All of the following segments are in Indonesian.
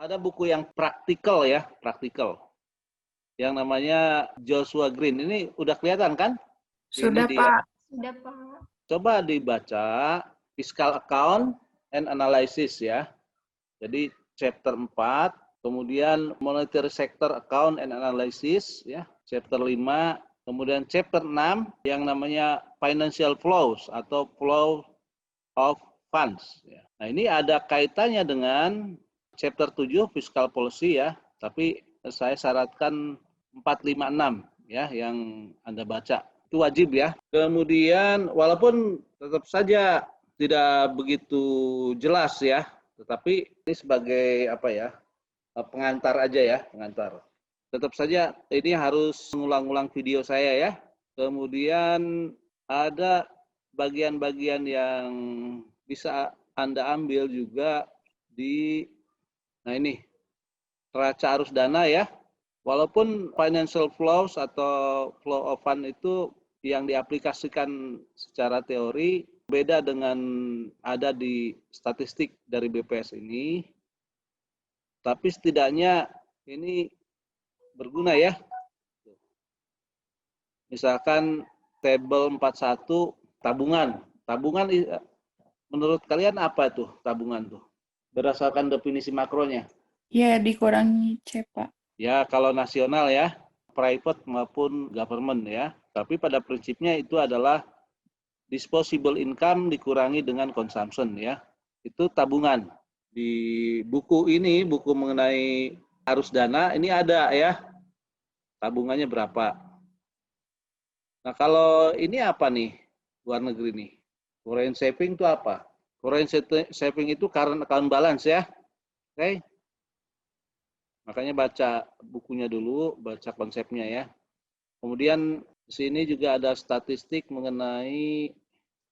Ada buku yang praktikal ya, praktikal. Yang namanya Joshua Green. Ini udah kelihatan kan? Sudah, Ini dia. Pak. Sudah, Pak. Coba dibaca Fiscal Account and Analysis ya. Jadi chapter 4, kemudian Monetary Sector Account and Analysis ya, chapter 5, kemudian chapter 6 yang namanya Financial Flows atau Flow of Funds ya. Nah, ini ada kaitannya dengan chapter 7 Fiscal Policy ya, tapi saya syaratkan 4, 5, 6 ya yang Anda baca. Itu wajib ya. Kemudian walaupun tetap saja tidak begitu jelas ya, tetapi ini sebagai apa ya, pengantar aja ya, pengantar. Tetap saja ini harus mengulang-ulang video saya ya. Kemudian ada bagian-bagian yang bisa Anda ambil juga di, nah ini, neraca arus dana ya. Walaupun financial flows atau flow of fund itu yang diaplikasikan secara teori beda dengan ada di statistik dari BPS ini, tapi setidaknya ini berguna ya. Misalkan tabel 41 tabungan. Tabungan menurut kalian apa tuh tabungan tuh? Berdasarkan definisi makronya. Ya, dikurangi C, Pak. Ya, kalau nasional ya, private maupun government ya. Tapi pada prinsipnya itu adalah disposable income dikurangi dengan consumption ya. Itu tabungan. Di buku ini, buku mengenai arus dana, ini ada ya. Tabungannya berapa. Nah, kalau ini apa nih? Luar negeri nih. Foreign saving itu apa? Foreign saving itu current account balance ya. Oke. Makanya baca bukunya dulu, baca konsepnya ya. Kemudian di sini juga ada statistik mengenai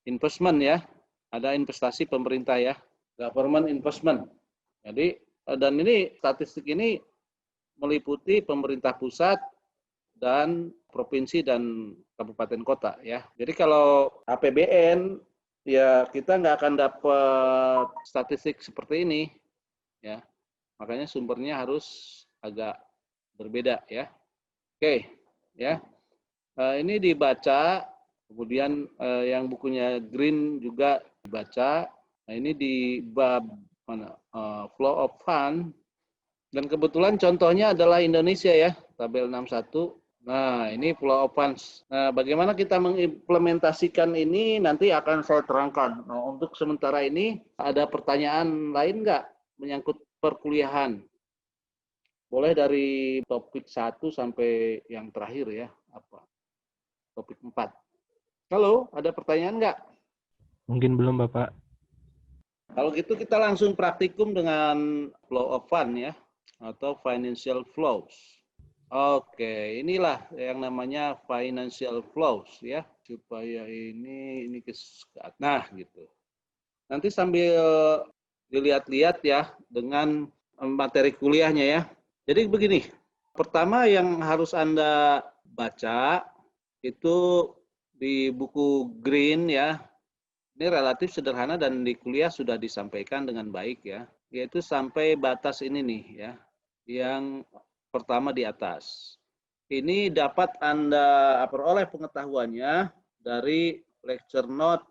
investment ya. Ada investasi pemerintah ya. Government investment. Jadi, dan ini statistik ini meliputi pemerintah pusat dan provinsi dan kabupaten kota ya. Jadi kalau APBN ya kita nggak akan dapat statistik seperti ini ya. Makanya sumbernya harus agak berbeda ya. Oke ya. Ini dibaca, kemudian yang bukunya Green juga dibaca. Nah ini di bab mana? Flow of Fund. Dan kebetulan contohnya adalah Indonesia ya, tabel 61. Nah, ini Flow of Funds. Nah, bagaimana kita mengimplementasikan ini nanti akan saya terangkan. Nah, untuk sementara ini ada pertanyaan lain nggak menyangkut perkuliahan? Boleh dari topik 1 sampai yang terakhir ya, apa? Topik 4. Halo, ada pertanyaan nggak? Mungkin belum, Bapak. Kalau gitu kita langsung praktikum dengan Flow of Fund ya, atau Financial Flows. Oke, inilah yang namanya financial flows ya, supaya ini nah gitu. Nanti sambil dilihat-lihat ya dengan materi kuliahnya ya. Jadi begini, pertama yang harus Anda baca itu di buku Green ya. Ini relatif sederhana dan di kuliah sudah disampaikan dengan baik ya, yaitu sampai batas ini nih ya, yang pertama di atas. Ini dapat Anda peroleh pengetahuannya dari lecture note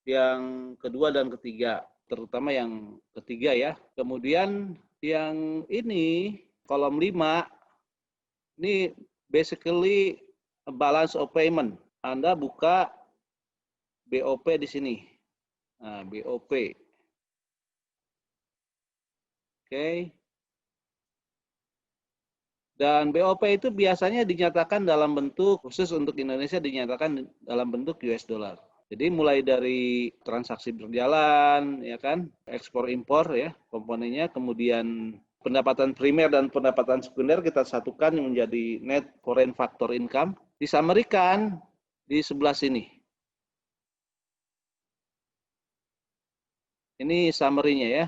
yang kedua dan ketiga, terutama yang ketiga ya. Kemudian yang ini, kolom 5, ini basically a balance of payment. Anda buka BOP di sini. Nah, BOP. Oke. Dan BOP itu biasanya dinyatakan dalam bentuk, khusus untuk Indonesia dinyatakan dalam bentuk US dollar. Jadi mulai dari transaksi berjalan, ya kan, ekspor impor ya komponennya, kemudian pendapatan primer dan pendapatan sekunder kita satukan menjadi net foreign factor income, disamerikan di sebelah sini. Ini summary-nya ya.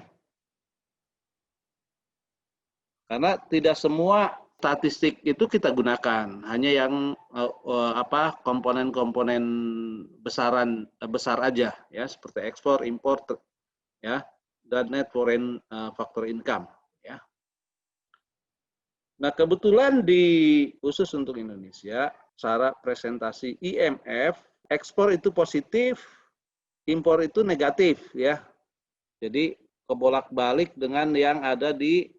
Karena tidak semua statistik itu kita gunakan, hanya yang komponen-komponen besar aja ya, seperti ekspor, impor ya, dan net foreign factor income ya. Nah, kebetulan khusus untuk Indonesia, cara presentasi IMF, ekspor itu positif, impor itu negatif, ya. Jadi kebolak-balik dengan yang ada di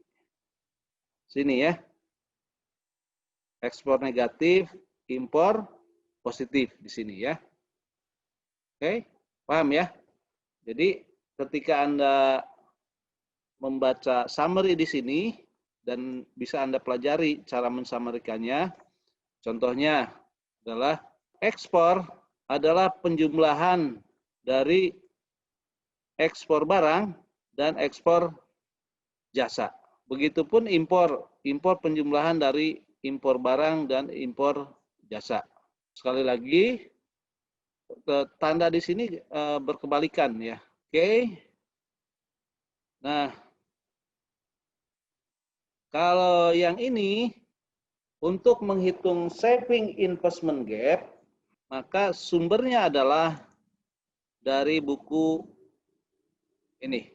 sini, ya. Ekspor negatif, impor positif di sini, ya. Oke, paham ya? Jadi ketika Anda membaca summary di sini dan bisa Anda pelajari cara mensummarikannya. Contohnya adalah ekspor adalah penjumlahan dari ekspor barang dan ekspor jasa. Begitupun impor, impor penjumlahan dari impor barang dan impor jasa. Sekali lagi, tanda di sini berkebalikan ya. Oke. Nah, kalau yang ini untuk menghitung saving investment gap, maka sumbernya adalah dari buku ini.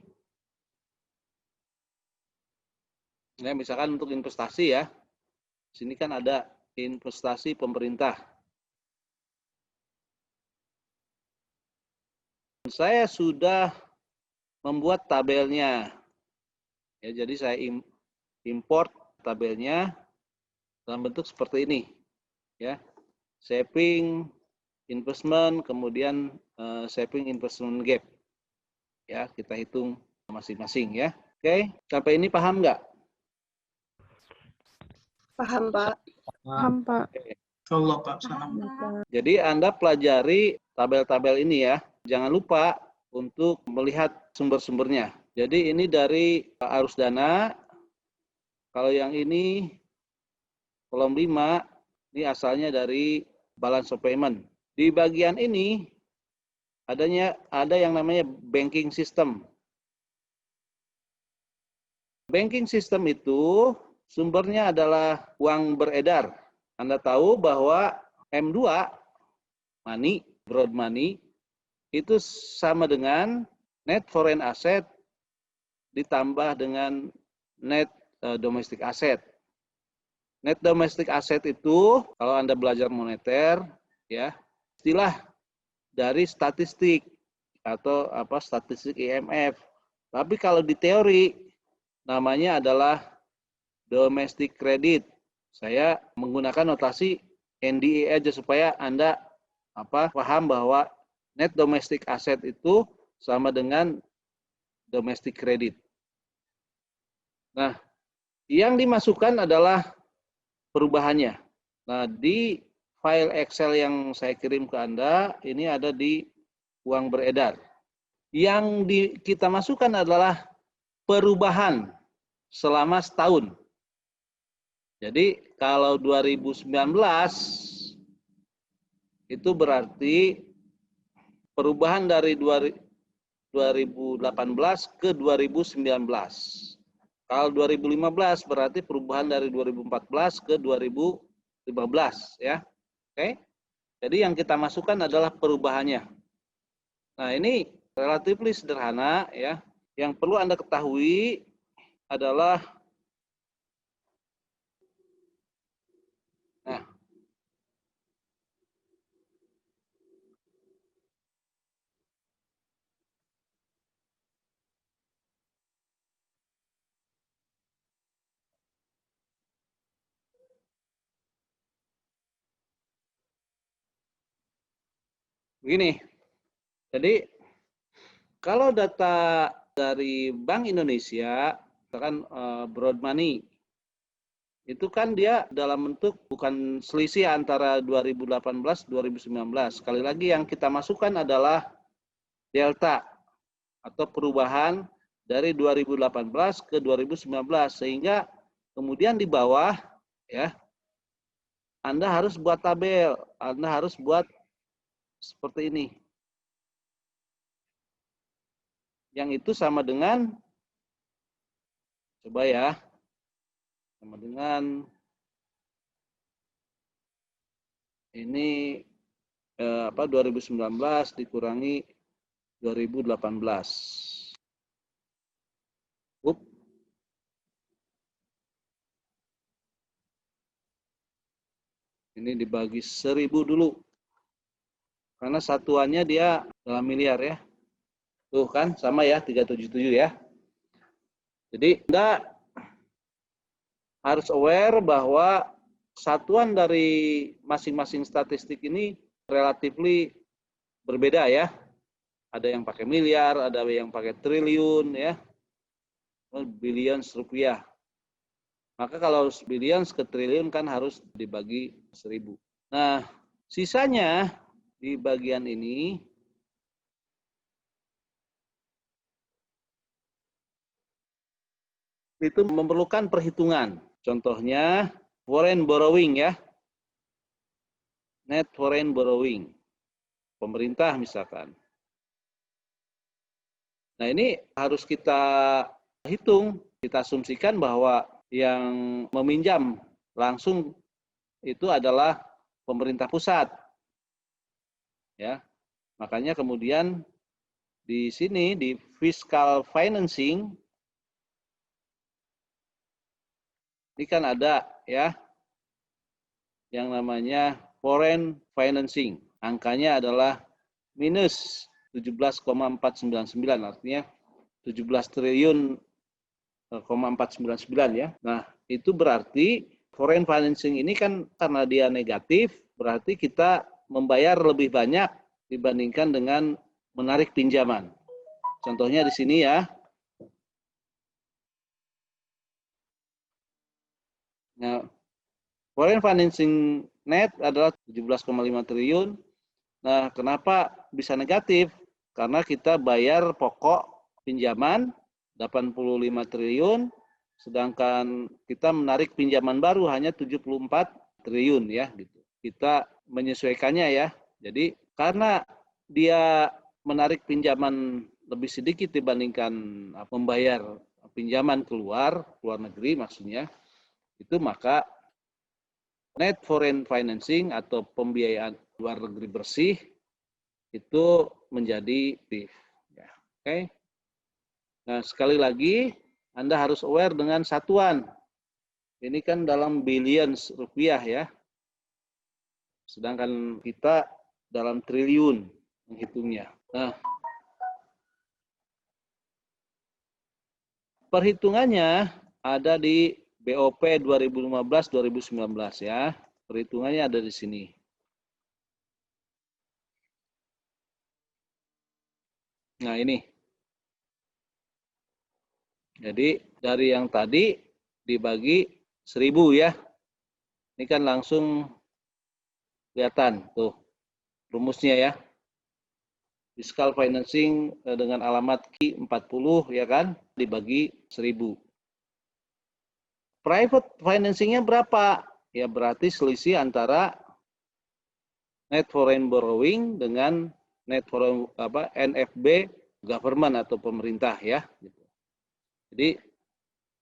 Ya, misalkan untuk investasi ya. Sini kan ada investasi pemerintah. Saya sudah membuat tabelnya. Ya, jadi saya import tabelnya dalam bentuk seperti ini. Ya. Saving investment, kemudian saving investment gap. Ya, kita hitung masing-masing ya. Oke, sampai ini paham nggak? Paham, Pak. Paham, Pak. Allah, Pak. Jadi Anda pelajari tabel-tabel ini ya. Jangan lupa untuk melihat sumber-sumbernya. Jadi ini dari arus dana. Kalau yang ini kolom 5, ini asalnya dari balance of payment. Di bagian ini ada yang namanya banking system. Banking system itu sumbernya adalah uang beredar. Anda tahu bahwa M2, money, broad money, itu sama dengan net foreign asset ditambah dengan net domestic asset. Net domestic asset itu, kalau Anda belajar moneter, ya, istilah dari statistik atau statistik IMF. Tapi kalau di teori, namanya adalah domestic credit. Saya menggunakan notasi NDE aja supaya Anda paham bahwa net domestic asset itu sama dengan domestic credit. Nah, yang dimasukkan adalah perubahannya. Nah, di file Excel yang saya kirim ke Anda, ini ada di uang beredar. Yang kita masukkan adalah perubahan selama setahun. Jadi kalau 2019 itu berarti perubahan dari 2018 ke 2019. Kalau 2015 berarti perubahan dari 2014 ke 2015 ya. Oke. Jadi yang kita masukkan adalah perubahannya. Nah, ini relatif sederhana ya. Yang perlu Anda ketahui adalah begini. Jadi kalau data dari Bank Indonesia, misalkan broad money, itu kan dia dalam bentuk bukan selisih antara 2018-2019. Sekali lagi yang kita masukkan adalah delta atau perubahan dari 2018 ke 2019. Sehingga kemudian di bawah ya Anda harus buat tabel, Anda harus buat seperti ini. Yang itu sama dengan, coba ya, sama dengan ini 2019 dikurangi 2018. Ini dibagi 1000 dulu. Karena satuannya dia dalam miliar ya. Tuh kan, sama ya, 377 ya. Jadi, Anda harus aware bahwa satuan dari masing-masing statistik ini relatively berbeda ya. Ada yang pakai miliar, ada yang pakai triliun ya. Billions rupiah. Maka kalau billions ke triliun kan harus dibagi 1000. Nah, sisanya di bagian ini itu memerlukan perhitungan. Contohnya foreign borrowing ya. Net foreign borrowing. Pemerintah misalkan. Nah, ini harus kita hitung, kita asumsikan bahwa yang meminjam langsung itu adalah pemerintah pusat. Ya. Makanya kemudian di sini di fiscal financing ini kan ada ya yang namanya foreign financing. Angkanya adalah minus 17,499, artinya 17 triliun 499 ya. Nah, itu berarti foreign financing ini kan karena dia negatif, berarti kita membayar lebih banyak dibandingkan dengan menarik pinjaman. Contohnya di sini ya. Nah, foreign financing net adalah 17,5 triliun. Nah, kenapa bisa negatif? Karena kita bayar pokok pinjaman 85 triliun, sedangkan kita menarik pinjaman baru hanya 74 triliun ya gitu. Kita menyesuaikannya ya. Jadi karena dia menarik pinjaman lebih sedikit dibandingkan membayar pinjaman keluar negeri maksudnya, itu maka net foreign financing atau pembiayaan luar negeri bersih itu menjadi aktif. Ya, oke. Nah, sekali lagi Anda harus aware dengan satuan. Ini kan dalam billions rupiah ya. Sedangkan kita dalam triliun menghitungnya. Nah, perhitungannya ada di BOP 2015-2019 ya. Perhitungannya ada di sini. Nah, ini. Jadi dari yang tadi dibagi 1000 ya. Ini kan langsung kelihatan tuh rumusnya ya. Fiscal financing dengan alamat Q40 ya kan dibagi 1000. Private financingnya berapa? Ya berarti selisih antara net foreign borrowing dengan net foreign NFB government atau pemerintah ya. Jadi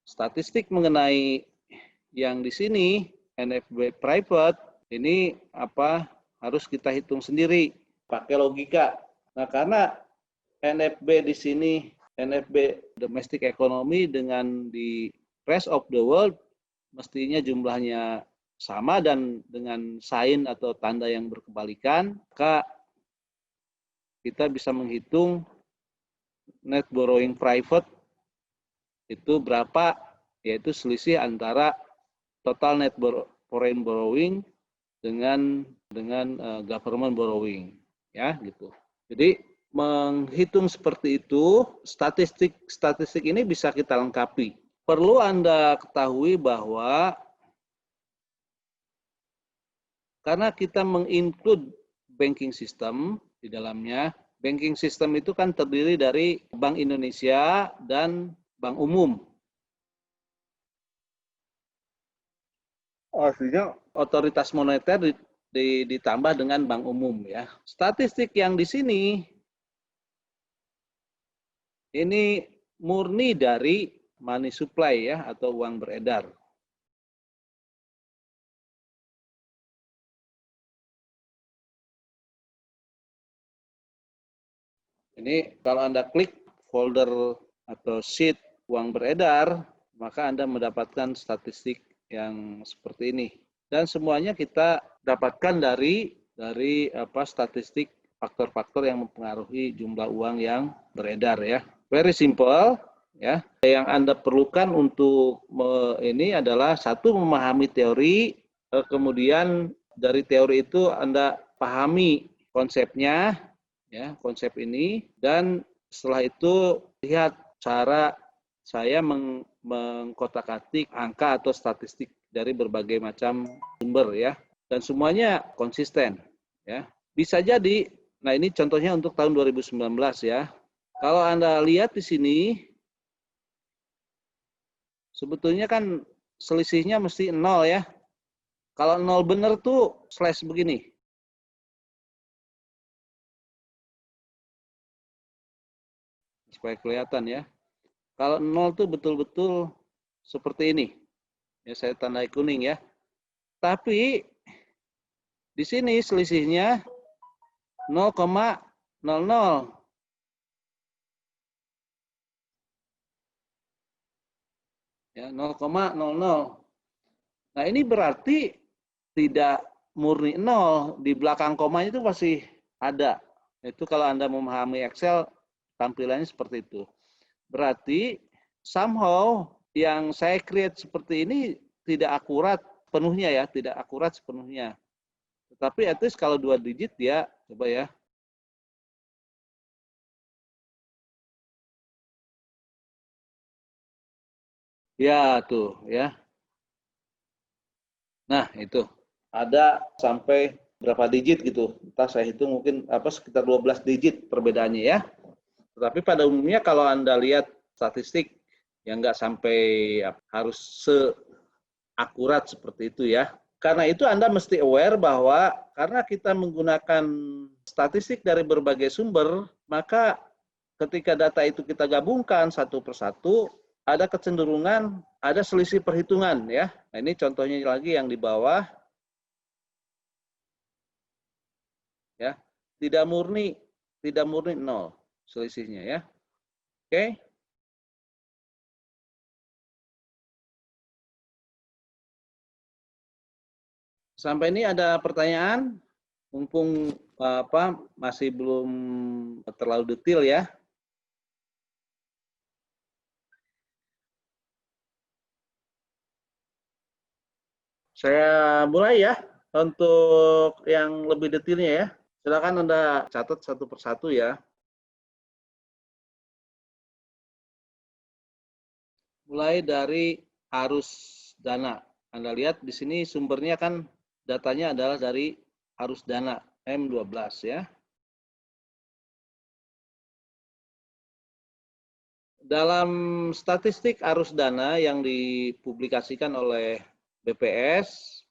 statistik mengenai yang di sini NFB private ini harus kita hitung sendiri pakai logika. Nah, karena NFB di sini NFB domestic economy dengan di rest of the world mestinya jumlahnya sama dan dengan sign atau tanda yang berkebalikan, maka kita bisa menghitung net borrowing private itu berapa, yaitu selisih antara total net foreign borrowing dengan government borrowing ya gitu. Jadi menghitung seperti itu, statistik ini bisa kita lengkapi. Perlu Anda ketahui bahwa karena kita menginclude banking system di dalamnya, banking system itu kan terdiri dari Bank Indonesia dan Bank Umum. Artinya otoritas moneter ditambah dengan Bank Umum ya. Statistik yang di sini ini murni dari money supply ya atau uang beredar. Ini kalau Anda klik folder atau sheet uang beredar, maka Anda mendapatkan statistik yang seperti ini. Dan semuanya kita dapatkan dari statistik faktor-faktor yang mempengaruhi jumlah uang yang beredar ya. Very simple ya. Yang Anda perlukan untuk ini adalah satu, memahami teori, kemudian dari teori itu Anda pahami konsepnya ya, konsep ini, dan setelah itu lihat cara saya mengkotak-atik angka atau statistik dari berbagai macam sumber ya, dan semuanya konsisten ya. Bisa jadi, nah ini contohnya untuk tahun 2019 ya. Kalau Anda lihat di sini sebetulnya kan selisihnya mesti 0 ya. Kalau 0 benar tuh slash begini. Supaya kelihatan ya. Kalau 0 tuh betul-betul seperti ini. Ya, saya tandai kuning ya. Tapi di sini selisihnya 0,00. Ya, 0,00. Nah, ini berarti tidak murni 0. Di belakang komanya itu masih ada. Itu kalau Anda memahami Excel, tampilannya seperti itu. Berarti somehow yang saya create seperti ini tidak akurat penuhnya ya, tidak akurat sepenuhnya. Tetapi at least kalau 2 digit ya, coba ya. Ya, tuh ya. Nah, itu. Ada sampai berapa digit gitu. Entah saya hitung mungkin sekitar 12 digit perbedaannya ya. Tetapi pada umumnya kalau Anda lihat statistik yang nggak sampai harus seakurat seperti itu ya. Karena itu Anda mesti aware bahwa karena kita menggunakan statistik dari berbagai sumber, maka ketika data itu kita gabungkan satu persatu, ada kecenderungan, ada selisih perhitungan ya. Nah, ini contohnya lagi yang di bawah. Ya, tidak murni 0 selisihnya ya. Oke. Sampai ini ada pertanyaan? Mumpung masih belum terlalu detail ya. Saya mulai ya untuk yang lebih detailnya ya. Silakan Anda catat satu persatu ya. Mulai dari arus dana. Anda lihat di sini sumbernya kan datanya adalah dari arus dana M12 ya. Dalam statistik arus dana yang dipublikasikan oleh BPS,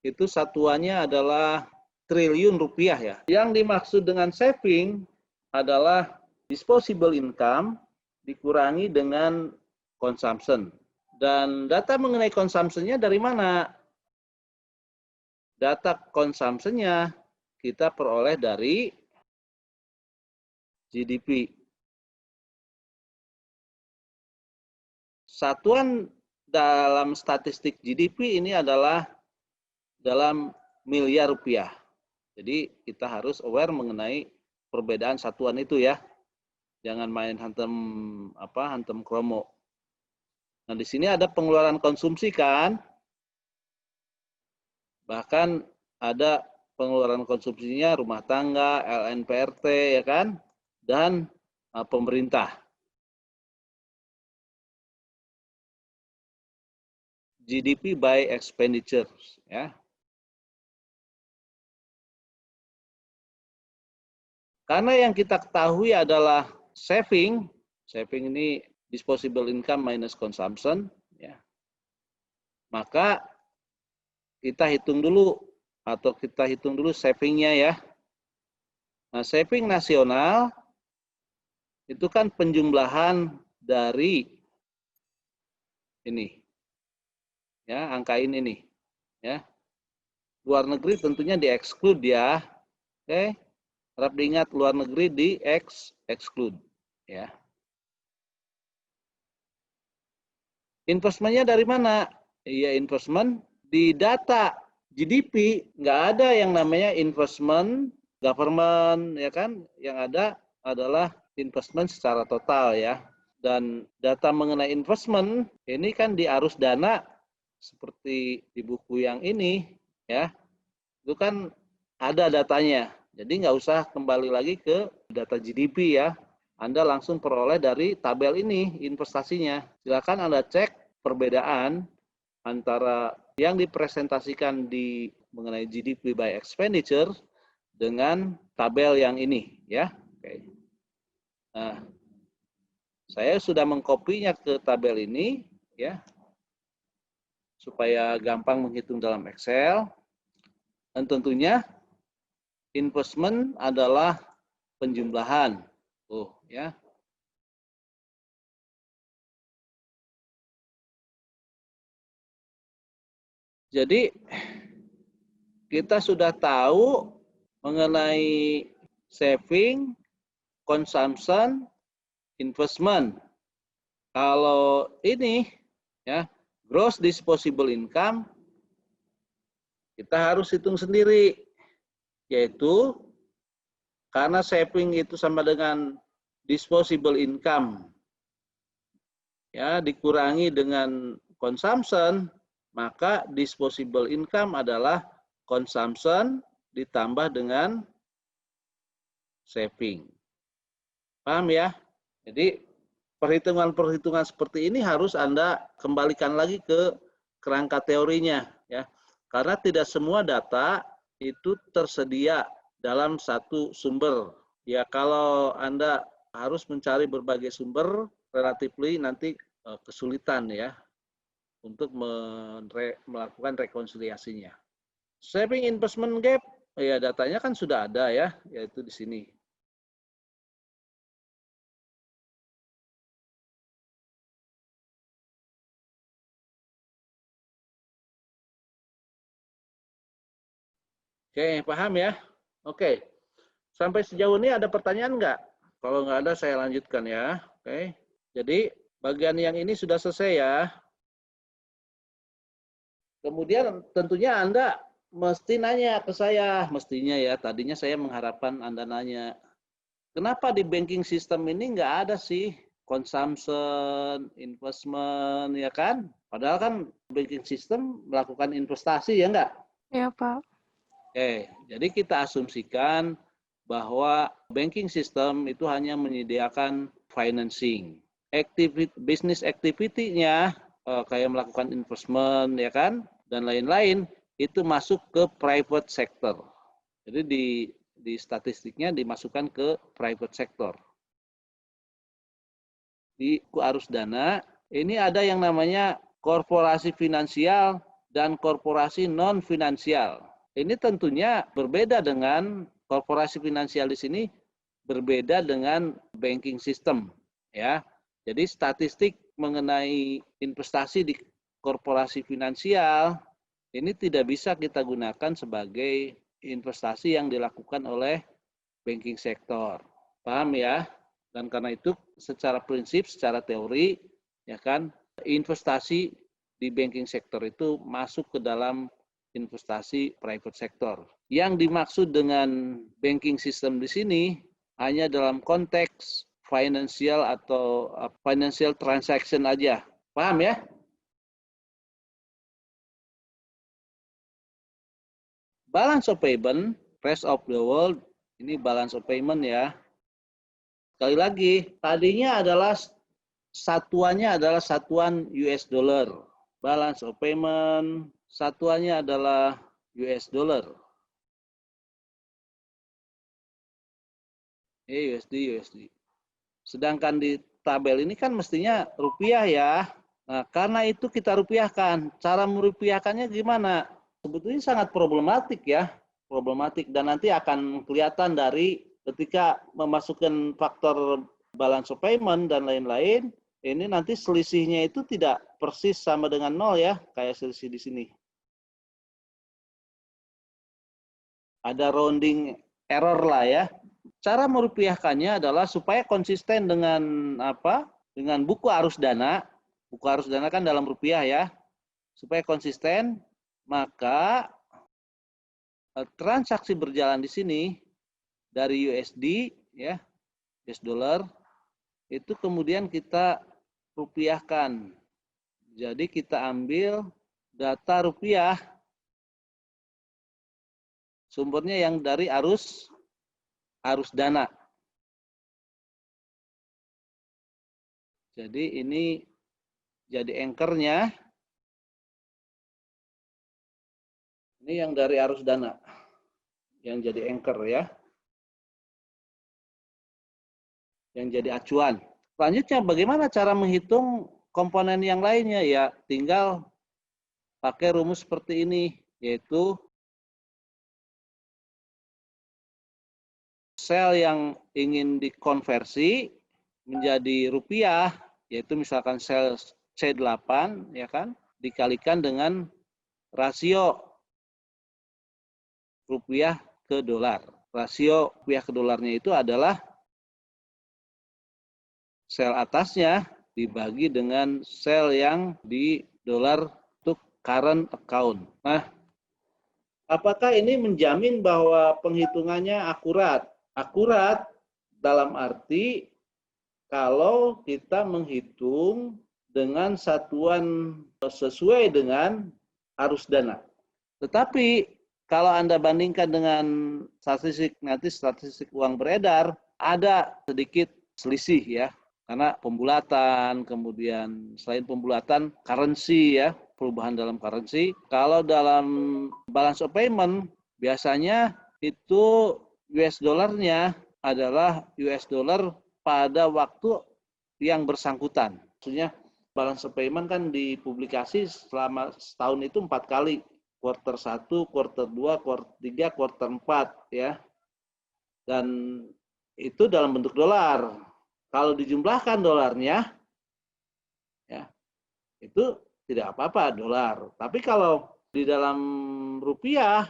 itu satuannya adalah triliun rupiah ya. Yang dimaksud dengan saving adalah disposable income dikurangi dengan consumption. Dan data mengenai consumption-nya dari mana? Data consumption-nya kita peroleh dari GDP. Satuan dalam statistik GDP ini adalah dalam miliar rupiah. Jadi kita harus aware mengenai perbedaan satuan itu ya. Jangan main hantem kromo. Nah, di sini ada pengeluaran konsumsi kan? Bahkan ada pengeluaran konsumsinya rumah tangga, LNPRT ya kan? Dan pemerintah. GDP by expenditure ya. Karena yang kita ketahui adalah saving ini disposable income minus consumption ya. Maka kita hitung dulu savingnya ya. Nah, saving nasional itu kan penjumlahan dari ini ya, angka ini nih ya. Luar negeri tentunya di-exclude ya. Oke. Harap diingat luar negeri di-exclude ya. Investmentnya dari mana? Iya, investment di data GDP nggak ada yang namanya investment, government, ya kan? Yang ada adalah investment secara total ya. Dan data mengenai investment ini kan di arus dana seperti di buku yang ini ya, itu kan ada datanya. Jadi nggak usah kembali lagi ke data GDP ya. Anda langsung peroleh dari tabel ini investasinya. Silakan Anda cek perbedaan antara yang dipresentasikan di mengenai GDP by expenditure dengan tabel yang ini ya. Oke. Nah, saya sudah mengkopinya ke tabel ini ya supaya gampang menghitung dalam Excel. Dan tentunya investment adalah penjumlahan. Ya. Jadi kita sudah tahu mengenai saving, consumption, investment. Kalau ini ya, gross disposable income kita harus hitung sendiri, yaitu karena saving itu sama dengan disposable income ya dikurangi dengan consumption, maka disposable income adalah consumption ditambah dengan saving. Paham ya? Jadi perhitungan-perhitungan seperti ini harus Anda kembalikan lagi ke kerangka teorinya ya. Karena tidak semua data itu tersedia dalam satu sumber. Ya kalau Anda harus mencari berbagai sumber, relatively nanti kesulitan ya untuk melakukan rekonsiliasinya. Saving investment gap, ya datanya kan sudah ada ya, yaitu di sini. Oke, paham ya? Oke, sampai sejauh ini ada pertanyaan nggak? Kalau nggak ada, saya lanjutkan ya. Oke, jadi bagian yang ini sudah selesai ya. Kemudian tentunya Anda mesti nanya ke saya, mestinya ya. Tadinya saya mengharapkan Anda nanya, kenapa di banking system ini nggak ada sih consumption, investment, ya kan? Padahal kan banking system melakukan investasi, ya nggak? Ya, Pak. Oke, jadi kita asumsikan bahwa banking system itu hanya menyediakan financing. Business activity-nya kayak melakukan investment, ya kan? Dan lain-lain, itu masuk ke private sector. Jadi di statistiknya dimasukkan ke private sector. Di arus dana, ini ada yang namanya korporasi finansial dan korporasi non-finansial. Ini tentunya berbeda dengan korporasi finansial di sini, berbeda dengan banking system. Ya, jadi statistik mengenai investasi di korporasi finansial ini tidak bisa kita gunakan sebagai investasi yang dilakukan oleh banking sektor. Paham ya? Dan karena itu secara prinsip, secara teori, ya kan, investasi di banking sektor itu masuk ke dalam investasi private sector. Yang dimaksud dengan banking system di sini hanya dalam konteks financial atau financial transaction aja. Paham ya? Balance of payment, rest of the world, ini balance of payment ya. Sekali lagi, tadinya adalah satuannya adalah satuan US dollar. Balance of payment, satuannya adalah US dollar. USD. Sedangkan di tabel ini kan mestinya rupiah ya. Nah, karena itu kita rupiahkan. Cara merupiahkannya gimana? Sebetulnya sangat problematik ya. Problematik dan nanti akan kelihatan dari ketika memasukkan faktor balance of payment dan lain-lain, ini nanti selisihnya itu tidak persis sama dengan 0 ya, kayak selisih di sini. Ada rounding error lah ya. Cara merupiahkannya adalah supaya konsisten dengan apa? Dengan buku arus dana. Buku arus dana kan dalam rupiah ya. Supaya konsisten, maka transaksi berjalan di sini dari USD ya, US dollar itu kemudian kita rupiahkan. Jadi kita ambil data rupiah sumbernya yang dari arus dana. Jadi ini jadi anchor-nya. Ini yang dari arus dana. Yang jadi anchor ya. Yang jadi acuan. Selanjutnya bagaimana cara menghitung komponen yang lainnya? Ya tinggal pakai rumus seperti ini. Yaitu sel yang ingin dikonversi menjadi rupiah, yaitu misalkan sel C8 ya kan, dikalikan dengan rasio rupiah ke dolar. Rasio rupiah ke dolarnya itu adalah sel atasnya dibagi dengan sel yang di dolar untuk current account. Nah, apakah ini menjamin bahwa penghitungannya akurat? Akurat dalam arti kalau kita menghitung dengan satuan sesuai dengan arus dana. Tetapi kalau Anda bandingkan dengan statistik uang beredar, ada sedikit selisih ya. Karena pembulatan, kemudian selain pembulatan, currency ya, perubahan dalam currency. Kalau dalam balance of payment, biasanya itu US dollarnya adalah US dollar pada waktu yang bersangkutan. Maksudnya balance of payment kan dipublikasi selama setahun itu 4 kali. Quarter 1, quarter 2, quarter 3, quarter 4 ya. Dan itu dalam bentuk dolar. Kalau dijumlahkan dolarnya ya, itu tidak apa-apa dolar. Tapi kalau di dalam rupiah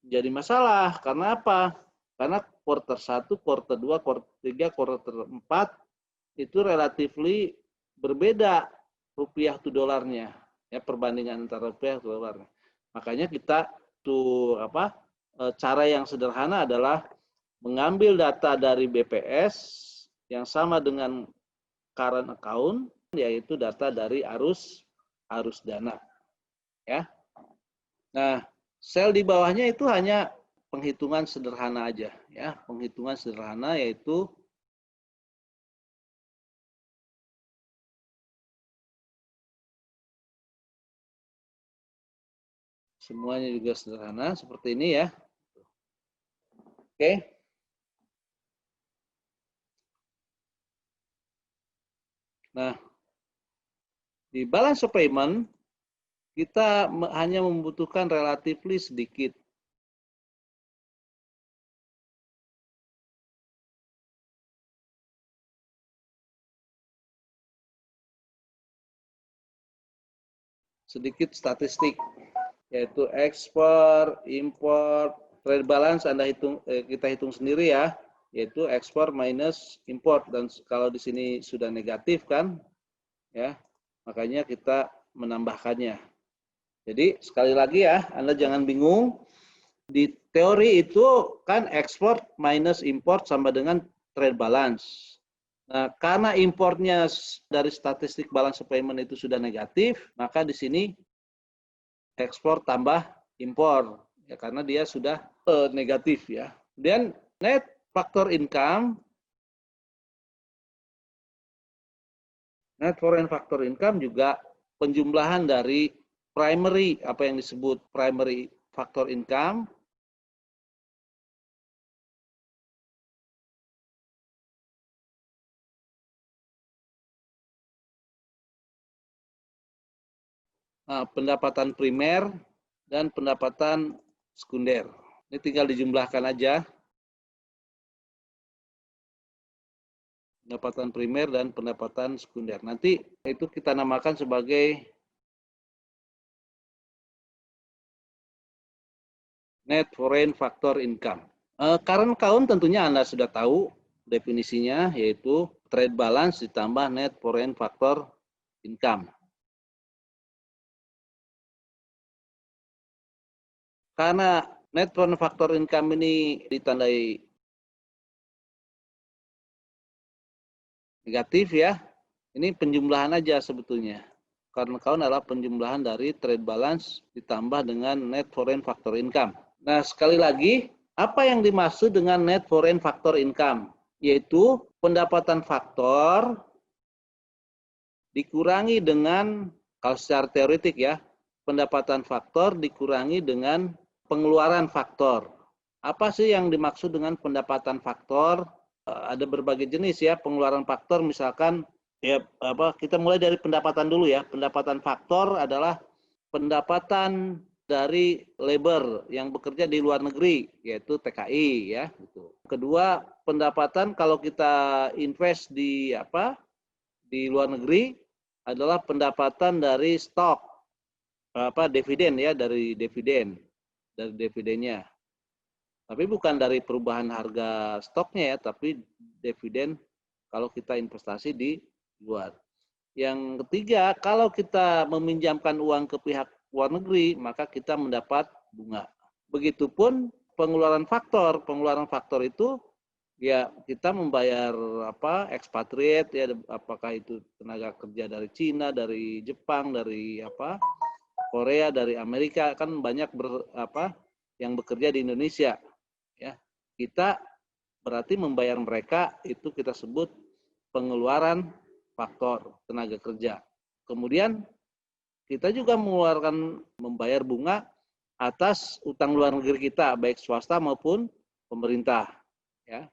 jadi masalah. Karena apa? Karena quarter 1, quarter 2, quarter 3, quarter 4 itu relatively berbeda rupiah to dolarnya. Ya, perbandingan antara rupiah ke dolarnya. Makanya kita cara yang sederhana adalah mengambil data dari BPS yang sama dengan current account, yaitu data dari arus dana. Ya. Nah, sel di bawahnya itu hanya penghitungan sederhana aja, ya, penghitungan sederhana yaitu semuanya juga sederhana seperti ini ya. Oke. Nah, di balance of payment kita hanya membutuhkan relatively sedikit. Sedikit statistik, yaitu ekspor, import, trade balance kita hitung sendiri ya, yaitu ekspor minus import, dan kalau di sini sudah negatif kan, ya, makanya kita menambahkannya. Jadi sekali lagi ya, Anda jangan bingung. Di teori itu kan ekspor minus import sama dengan trade balance. Nah, karena importnya dari statistik balance of payment itu sudah negatif, maka di sini ekspor tambah impor, ya karena dia sudah negatif ya. Kemudian net factor income, net foreign factor income juga penjumlahan dari primary, apa yang disebut primary factor income, pendapatan primer dan pendapatan sekunder. Ini tinggal dijumlahkan aja. Pendapatan primer dan pendapatan sekunder. Nanti itu kita namakan sebagai net foreign factor income. Current account tentunya Anda sudah tahu definisinya, yaitu trade balance ditambah net foreign factor income. Karena net foreign factor income ini ditandai negatif ya. Ini penjumlahan aja sebetulnya. Current account adalah penjumlahan dari trade balance ditambah dengan net foreign factor income. Nah, sekali lagi, apa yang dimaksud dengan net foreign factor income? Yaitu pendapatan faktor dikurangi dengan, kalau secara teoretik ya, pendapatan faktor dikurangi dengan pengeluaran faktor. Apa sih yang dimaksud dengan pendapatan faktor? Ada berbagai jenis ya pengeluaran faktor, misalkan ya kita mulai dari pendapatan dulu ya. Pendapatan faktor adalah pendapatan dari labor yang bekerja di luar negeri, yaitu TKI ya gitu. Kedua, pendapatan kalau kita invest di luar negeri adalah pendapatan dari stok dividen ya, dari dividennya. Tapi bukan dari perubahan harga stoknya ya, tapi dividen kalau kita investasi di luar. Yang ketiga, kalau kita meminjamkan uang ke pihak luar negeri, maka kita mendapat bunga. Begitupun pengeluaran faktor. Pengeluaran faktor itu ya kita membayar expatriate ya, apakah itu tenaga kerja dari Cina, dari Jepang, dari Korea, dari Amerika, kan banyak yang bekerja di Indonesia. Ya, kita berarti membayar mereka, itu kita sebut pengeluaran faktor tenaga kerja. Kemudian kita juga membayar bunga atas utang luar negeri kita, baik swasta maupun pemerintah. Ya,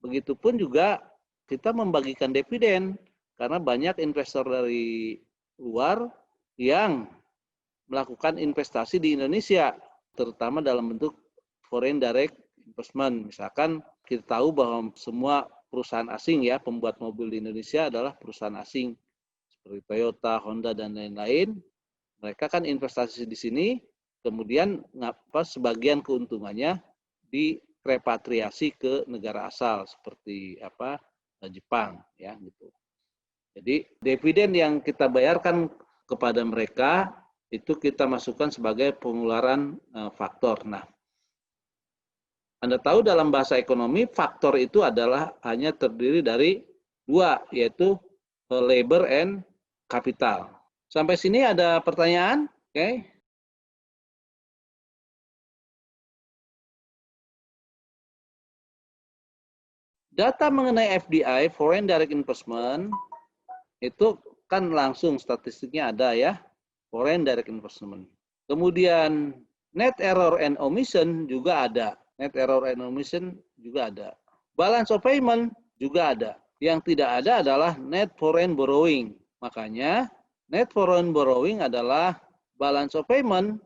begitupun juga kita membagikan dividen karena banyak investor dari luar yang melakukan investasi di Indonesia, terutama dalam bentuk foreign direct investment. Misalkan kita tahu bahwa semua perusahaan asing ya, pembuat mobil di Indonesia adalah perusahaan asing seperti Toyota, Honda dan lain-lain. Mereka kan investasi di sini, kemudian sebagian keuntungannya direpatriasi ke negara asal seperti Jepang ya gitu. Jadi dividen yang kita bayarkan kepada mereka itu kita masukkan sebagai pengeluaran faktor. Nah, Anda tahu dalam bahasa ekonomi faktor itu adalah hanya terdiri dari dua, yaitu labor and capital. Sampai sini ada pertanyaan? Oke. Data mengenai FDI, Foreign Direct Investment, itu kan langsung statistiknya ada ya, Foreign Direct Investment. Kemudian net error and omission juga ada. Net error and omission juga ada. Balance of payment juga ada. Yang tidak ada adalah net foreign borrowing. Makanya net foreign borrowing adalah balance of payment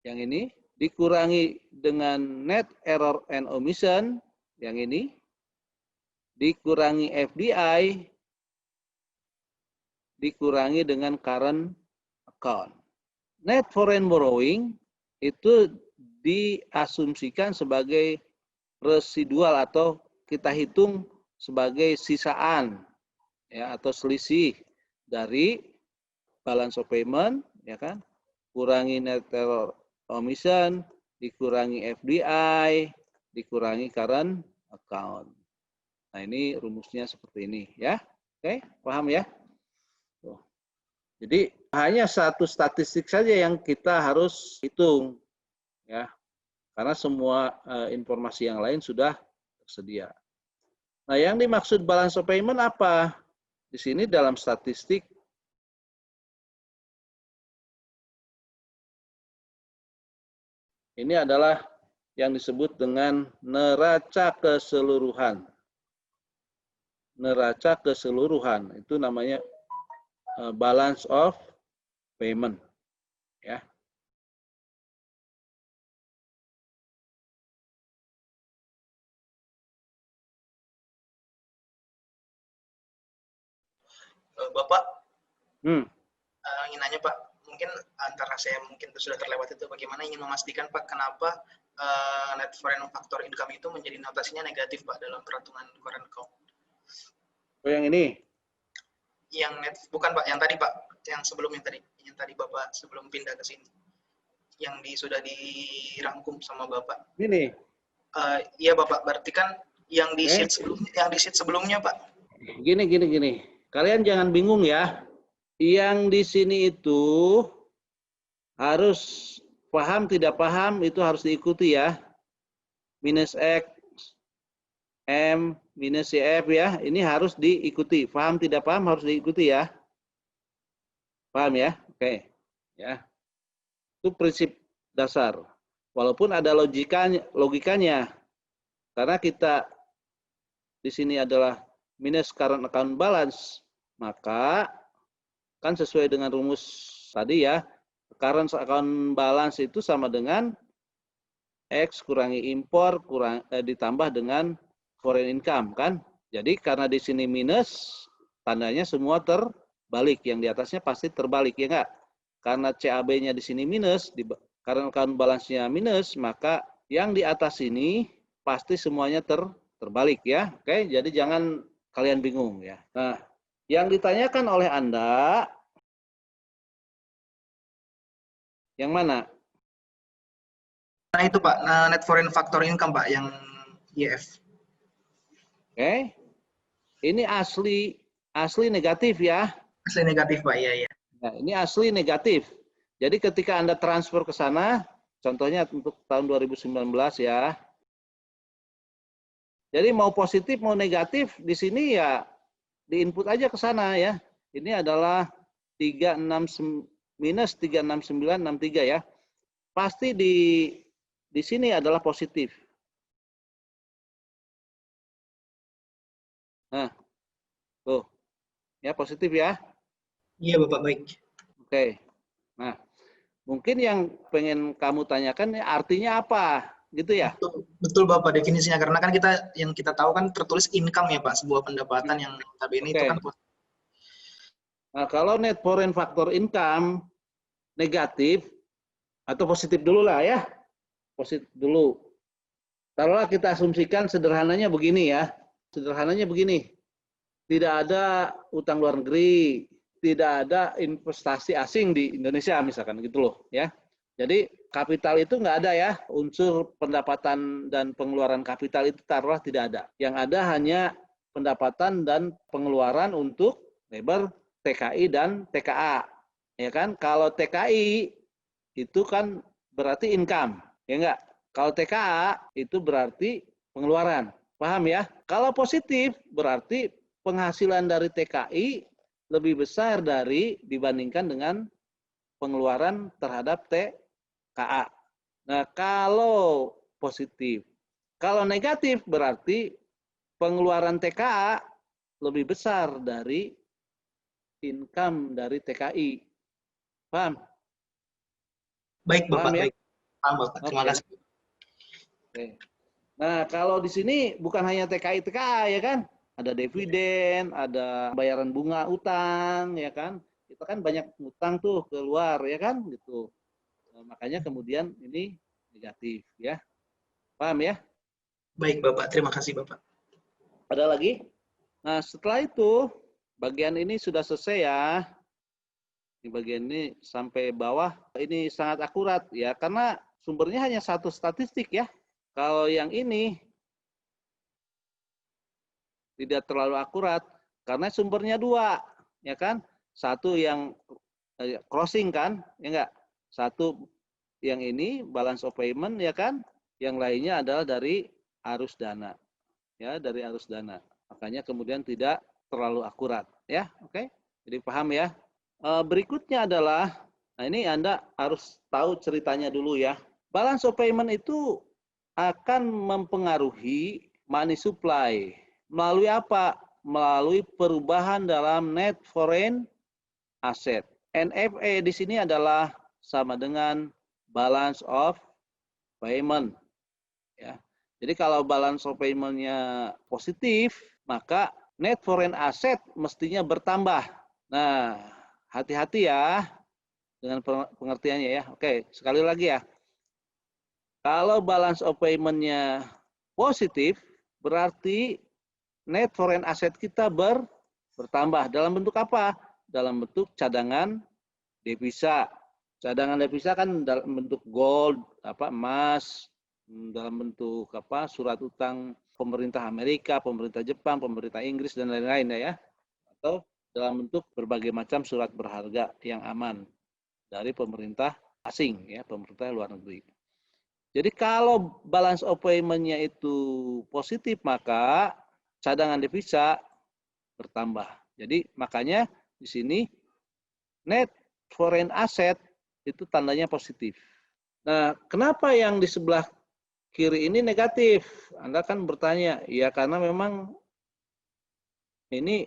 yang ini dikurangi dengan net error and omission yang ini dikurangi FDI dikurangi dengan current account. Net foreign borrowing itu diasumsikan sebagai residual atau kita hitung sebagai sisaan ya, atau selisih dari balance of payment ya kan, kurangi net error omission, dikurangi FDI, dikurangi current account. Nah, ini rumusnya seperti ini ya. Oke, paham ya? Jadi hanya satu statistik saja yang kita harus hitung ya. Karena semua informasi yang lain sudah tersedia. Nah, yang dimaksud balance of payment apa? Di sini dalam statistik ini adalah yang disebut dengan neraca keseluruhan. Neraca keseluruhan itu namanya balance of payment ya. Bapak, ingin nanya Pak, mungkin antara saya mungkin sudah terlewat itu, bagaimana ingin memastikan Pak kenapa net foreign factor income itu menjadi notasinya negatif Pak dalam perhitungan current account? Oh, yang ini? Yang net, bukan Pak, yang tadi Pak, yang sebelumnya tadi, yang tadi Bapak sebelum pindah ke sini. yang sudah dirangkum sama Bapak. Ini. Iya Bapak, berarti kan yang di Oke. sheet sebelumnya Pak. Gini. Kalian jangan bingung ya. Yang di sini itu harus paham tidak paham itu harus diikuti ya. Minus X, M, minus CF ya. Ini harus diikuti. Paham tidak paham harus diikuti ya. Paham ya? Oke. Ya. Itu prinsip dasar. Walaupun ada logikanya. Karena kita di sini adalah minus current account balance, maka kan sesuai dengan rumus tadi ya, current account balance itu sama dengan X kurangi impor ditambah dengan foreign income kan. Jadi karena di sini minus, tandanya semua terbalik. Yang di atasnya pasti terbalik ya enggak? Karena CAB-nya di sini minus, current account balance-nya minus, maka yang di atas ini pasti semuanya terbalik ya. Oke, jadi jangan kalian bingung ya. Nah, yang ditanyakan oleh Anda yang mana? Nah itu Pak, net foreign factor income Pak, yang YF. Oke. Ini asli negatif ya. Asli negatif Pak, iya. Nah, ini asli negatif. Jadi ketika Anda transfer ke sana, contohnya untuk tahun 2019 ya. Jadi mau positif mau negatif di sini ya diinput aja ke sana ya. Ini adalah 36 minus 36963 ya. Pasti di sini adalah positif. Nah, tuh. Ya positif ya. Iya Bapak, baik. Oke. Nah, mungkin yang pengen kamu tanyakan artinya apa? Gitu ya? Betul Bapak definisinya, karena kan yang kita tahu kan tertulis income ya Pak, sebuah pendapatan yang notabene itu kan. Nah, kalau net foreign factor income negatif atau positif dulu lah ya. Positif dulu. Taruhlah kita asumsikan sederhananya begini ya. Sederhananya begini. Tidak ada utang luar negeri, tidak ada investasi asing di Indonesia misalkan gitu loh ya. Jadi kapital itu nggak ada ya, unsur pendapatan dan pengeluaran kapital itu taruhlah tidak ada. Yang ada hanya pendapatan dan pengeluaran untuk labor, TKI dan TKA. Ya kan? Kalau TKI itu kan berarti income, ya enggak? Kalau TKA itu berarti pengeluaran. Paham ya? Kalau positif berarti penghasilan dari TKI lebih besar dibandingkan dengan pengeluaran terhadap TKA. Nah, kalau positif. Kalau negatif berarti pengeluaran TKA lebih besar dari income dari TKI. Paham? Baik Bapak, paham ya? baik. Paham Bapak, terima kasih. Oke. Nah, kalau di sini bukan hanya TKI TKA ya kan? Ada dividen, ada bayaran bunga utang ya kan? Kita kan banyak utang tuh keluar ya kan gitu. Nah, makanya kemudian ini negatif ya. Paham ya? Baik Bapak, terima kasih Bapak. Ada lagi? Nah, setelah itu bagian ini sudah selesai ya. Di bagian ini sampai bawah ini sangat akurat ya karena sumbernya hanya satu statistik ya. Kalau yang ini tidak terlalu akurat karena sumbernya dua ya kan. Satu yang crossing kan, ya enggak? Satu yang ini balance of payment ya kan. Yang lainnya adalah dari arus dana. Ya, dari arus dana. Makanya kemudian tidak terlalu akurat ya. Oke. Jadi paham ya? Berikutnya adalah, nah ini Anda harus tahu ceritanya dulu ya. Balance of payment itu akan mempengaruhi money supply. Melalui apa? Melalui perubahan dalam net foreign asset. NFA di sini adalah sama dengan balance of payment. Ya. Jadi kalau balance of payment-nya positif, maka net foreign asset mestinya bertambah. Nah, hati-hati ya dengan pengertiannya ya. Oke, sekali lagi ya. Kalau balance of payment-nya positif, berarti net foreign asset kita bertambah. Dalam bentuk apa? Dalam bentuk cadangan devisa. Cadangan devisa kan dalam bentuk gold, emas, dalam bentuk surat utang pemerintah Amerika, pemerintah Jepang, pemerintah Inggris dan lain-lain ya. Atau dalam bentuk berbagai macam surat berharga yang aman dari pemerintah asing ya, pemerintah luar negeri. Jadi kalau balance of payment-nya itu positif, maka cadangan devisa bertambah. Jadi makanya di sini net foreign asset itu tandanya positif. Nah, kenapa yang di sebelah kiri ini negatif? Anda kan bertanya, ya karena memang ini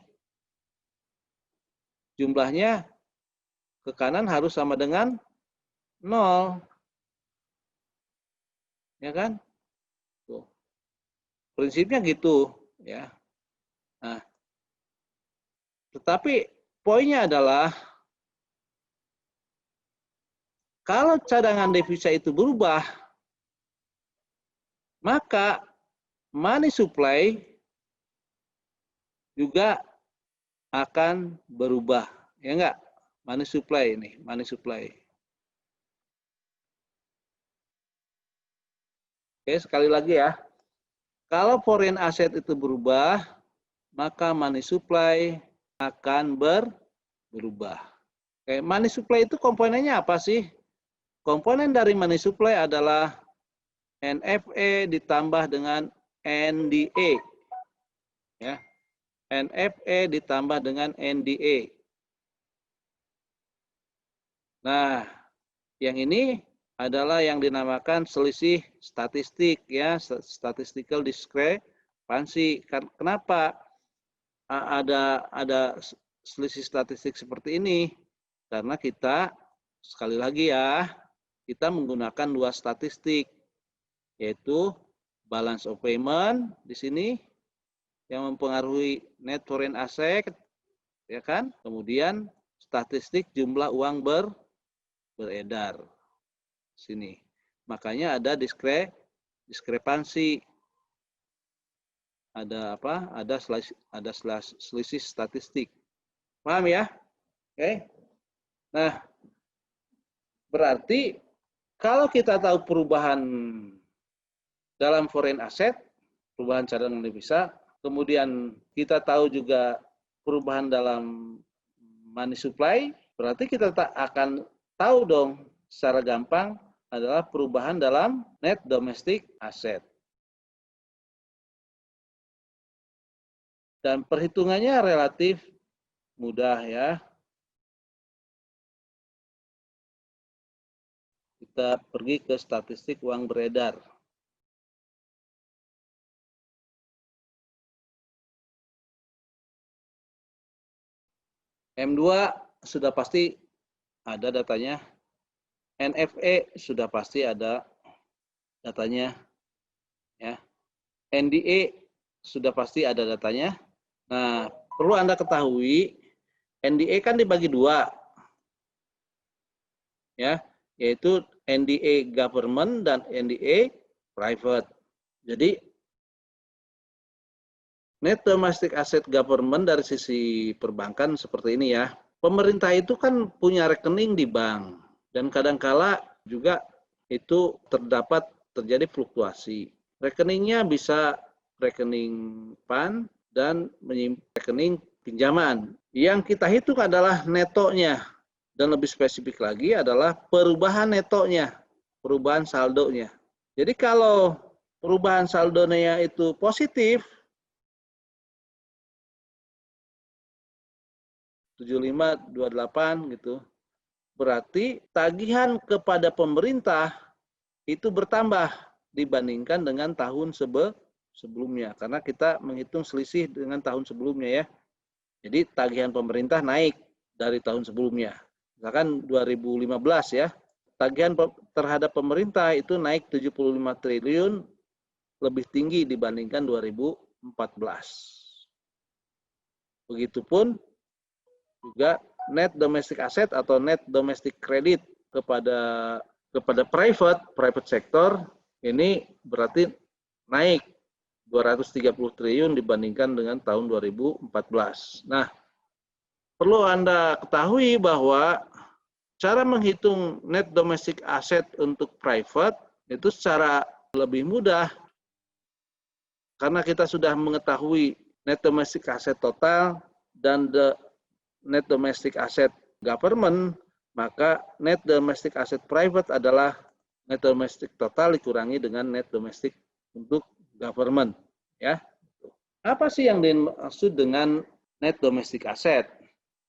jumlahnya ke kanan harus sama dengan 0. Ya kan? Tuh. Prinsipnya gitu, ya. Nah, tetapi poinnya adalah kalau cadangan devisa itu berubah, maka money supply juga akan berubah. Ya enggak? Money supply ini, money supply. Oke, sekali lagi ya. Kalau foreign asset itu berubah, maka money supply akan berubah. Oke, money supply itu komponennya apa sih? Komponen dari money supply adalah NFE ditambah dengan NDA. Ya. NFE ditambah dengan NDA. Nah, yang ini adalah yang dinamakan selisih statistik ya, statistical discrepancy. Kenapa ada selisih statistik seperti ini? Karena kita sekali lagi ya, kita menggunakan dua statistik, yaitu balance of payment di sini yang mempengaruhi net foreign asset, ya kan? Kemudian statistik jumlah uang beredar sini. Makanya ada diskrepansi. Ada apa? Ada selisih statistik. Paham ya? Oke. Nah, berarti kalau kita tahu perubahan dalam foreign asset, perubahan cadangan devisa, kemudian kita tahu juga perubahan dalam money supply, berarti kita akan tahu dong secara gampang adalah perubahan dalam net domestic asset. Dan perhitungannya relatif mudah ya. Kita pergi ke statistik uang beredar. M2 sudah pasti ada datanya. NFE sudah pasti ada datanya. Ya. NDA sudah pasti ada datanya. Nah, perlu Anda ketahui, NDA kan dibagi dua. Ya, yaitu NDA government dan NDA private. Jadi, net domestic asset government dari sisi perbankan seperti ini ya. Pemerintah itu kan punya rekening di bank. Dan kadangkala juga itu terjadi fluktuasi. Rekeningnya bisa rekening PAN dan rekening pinjaman. Yang kita hitung adalah netonya. Dan lebih spesifik lagi adalah perubahan netonya, perubahan saldonya. Jadi kalau perubahan saldonya itu positif, 7528 gitu, berarti tagihan kepada pemerintah itu bertambah dibandingkan dengan tahun sebelumnya. Karena kita menghitung selisih dengan tahun sebelumnya ya. Jadi tagihan pemerintah naik dari tahun sebelumnya. Misalkan 2015 ya, tagihan terhadap pemerintah itu naik 75 triliun lebih tinggi dibandingkan 2014. Begitupun juga net domestic asset atau net domestic credit kepada private sector ini berarti naik 230 triliun dibandingkan dengan tahun 2014. Nah, perlu Anda ketahui bahwa cara menghitung net domestic asset untuk private itu secara lebih mudah karena kita sudah mengetahui net domestic asset total dan net domestic asset government, maka net domestic asset private adalah net domestic total dikurangi dengan net domestic untuk government, ya. Apa sih yang dimaksud dengan net domestic asset?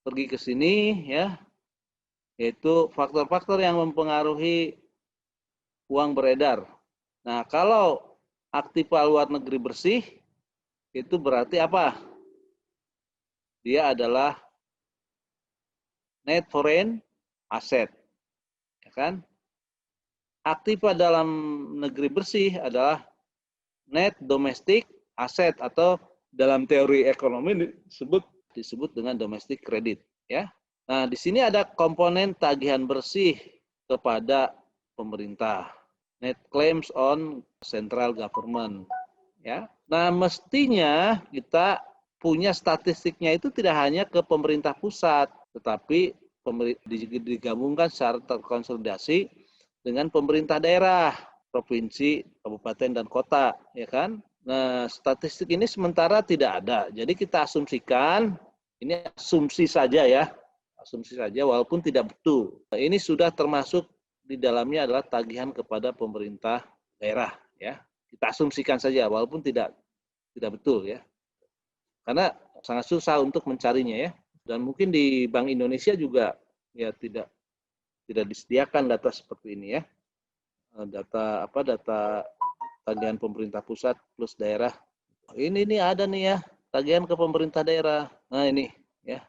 Pergi ke sini, ya, yaitu faktor-faktor yang mempengaruhi uang beredar. Nah, kalau aktiva luar negeri bersih, itu berarti apa? Dia adalah net foreign asset, ya kan? Aktiva dalam negeri bersih adalah net domestic asset atau dalam teori ekonomi disebut dengan domestic credit, ya. Nah, di sini ada komponen tagihan bersih kepada pemerintah, net claims on central government, ya. Nah, mestinya kita punya statistiknya itu tidak hanya ke pemerintah pusat, tetapi digabungkan secara terkonsolidasi dengan pemerintah daerah, provinsi, kabupaten, dan kota, ya kan? Nah, statistik ini sementara tidak ada. Jadi kita asumsikan, ini asumsi saja ya, asumsi saja walaupun tidak betul. Nah, ini sudah termasuk di dalamnya adalah tagihan kepada pemerintah daerah, ya. Kita asumsikan saja walaupun tidak betul ya. Karena sangat susah untuk mencarinya ya. Dan mungkin di Bank Indonesia juga ya tidak disediakan data seperti ini ya. Data tagihan pemerintah pusat plus daerah. Ini ada nih ya, tagihan ke pemerintah daerah. Nah, ini ya.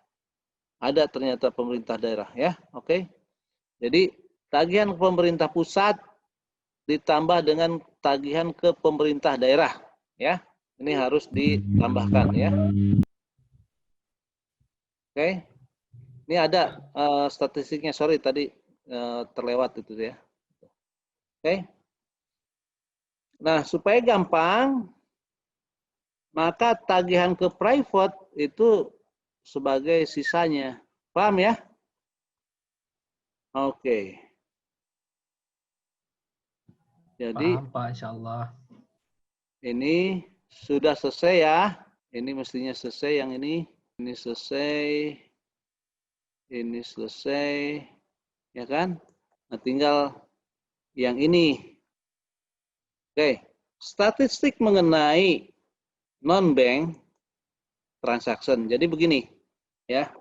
Ada ternyata pemerintah daerah ya. Oke. Jadi tagihan ke pemerintah pusat ditambah dengan tagihan ke pemerintah daerah ya. Ini harus ditambahkan ya. Oke. Ini ada statistiknya, sorry tadi terlewat itu ya. Oke. Nah, supaya gampang, maka tagihan ke private itu sebagai sisanya. Paham ya? Oke. Jadi, paham Pak, insya Allah. ini sudah selesai ya. Ini mestinya selesai yang ini. Ini selesai. Ini selesai. Ya kan? Nah, tinggal yang ini. Oke. Statistik mengenai non-bank transaction. Jadi begini, ya.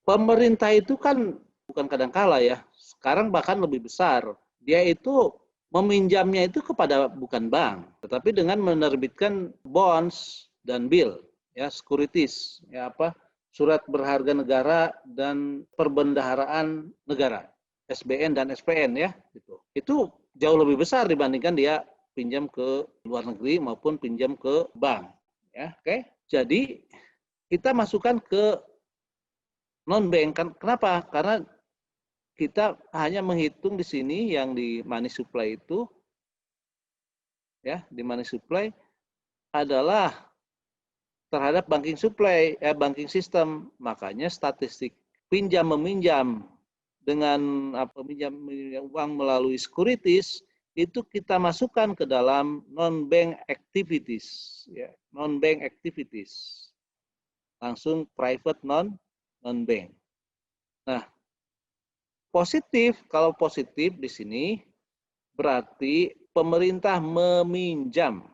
Pemerintah itu kan bukan kadangkala ya. Sekarang bahkan lebih besar. Dia itu meminjamnya itu kepada bukan bank, tetapi dengan menerbitkan bonds dan bill, ya, securities, ya apa, surat berharga negara dan perbendaharaan negara, SBN dan SPN ya, gitu. Itu jauh lebih besar dibandingkan dia pinjam ke luar negeri maupun pinjam ke bank, ya, oke. Jadi kita masukkan ke non-bank kan, kenapa? Karena kita hanya menghitung di sini yang di money supply itu, ya, di money supply adalah terhadap banking supply, banking system. Makanya statistik pinjam meminjam dengan pinjam uang melalui securities itu kita masukkan ke dalam non-bank activities, ya, non-bank activities. Langsung private non-bank. Nah, positif, kalau positif di sini berarti pemerintah meminjam.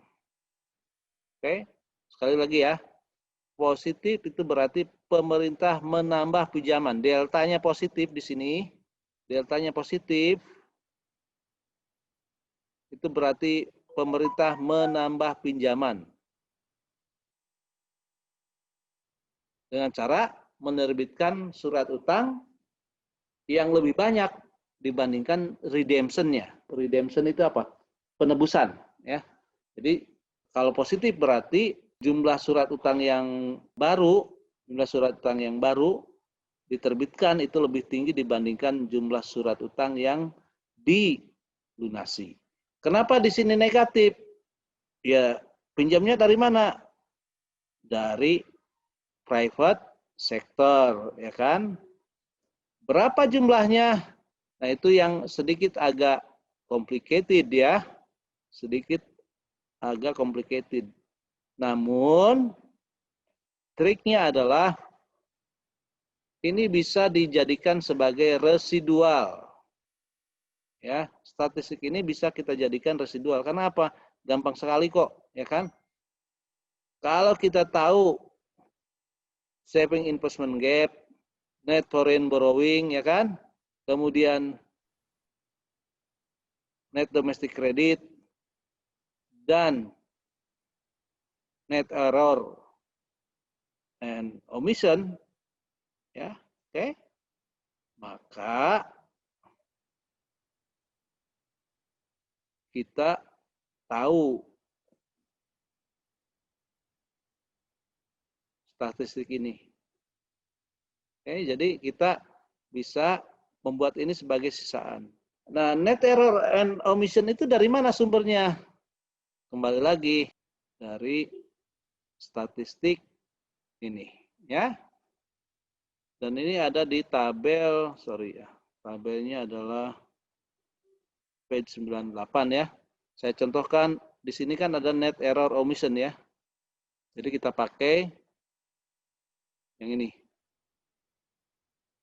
Oke, sekali lagi ya. Positif itu berarti pemerintah menambah pinjaman. Deltanya positif di sini. Deltanya positif. Itu berarti pemerintah menambah pinjaman. Dengan cara menerbitkan surat utang yang lebih banyak dibandingkan redemption-nya. Redemption itu apa? Penebusan, ya. Jadi kalau positif berarti jumlah surat utang yang baru diterbitkan itu lebih tinggi dibandingkan jumlah surat utang yang dilunasi. Kenapa di sini negatif? Ya, pinjamnya dari mana? Dari private sector, ya kan? Berapa jumlahnya? Nah, itu yang sedikit agak complicated ya. Sedikit agak complicated. Namun, triknya adalah ini bisa dijadikan sebagai residual. Ya, statistik ini bisa kita jadikan residual. Karena apa? Gampang sekali kok, ya kan? Kalau kita tahu saving investment gap, net foreign borrowing, ya kan? Kemudian net domestic credit, dan net error and omission, ya, oke? Maka kita tahu statistik ini. Oke, jadi kita bisa membuat ini sebagai sisaan. Nah, net error and omission itu dari mana sumbernya? Kembali lagi dari statistik ini, ya. Dan ini ada di tabel, sorry ya, tabelnya adalah page 98 ya. Saya contohkan di sini kan ada net error omission ya. Jadi kita pakai yang ini.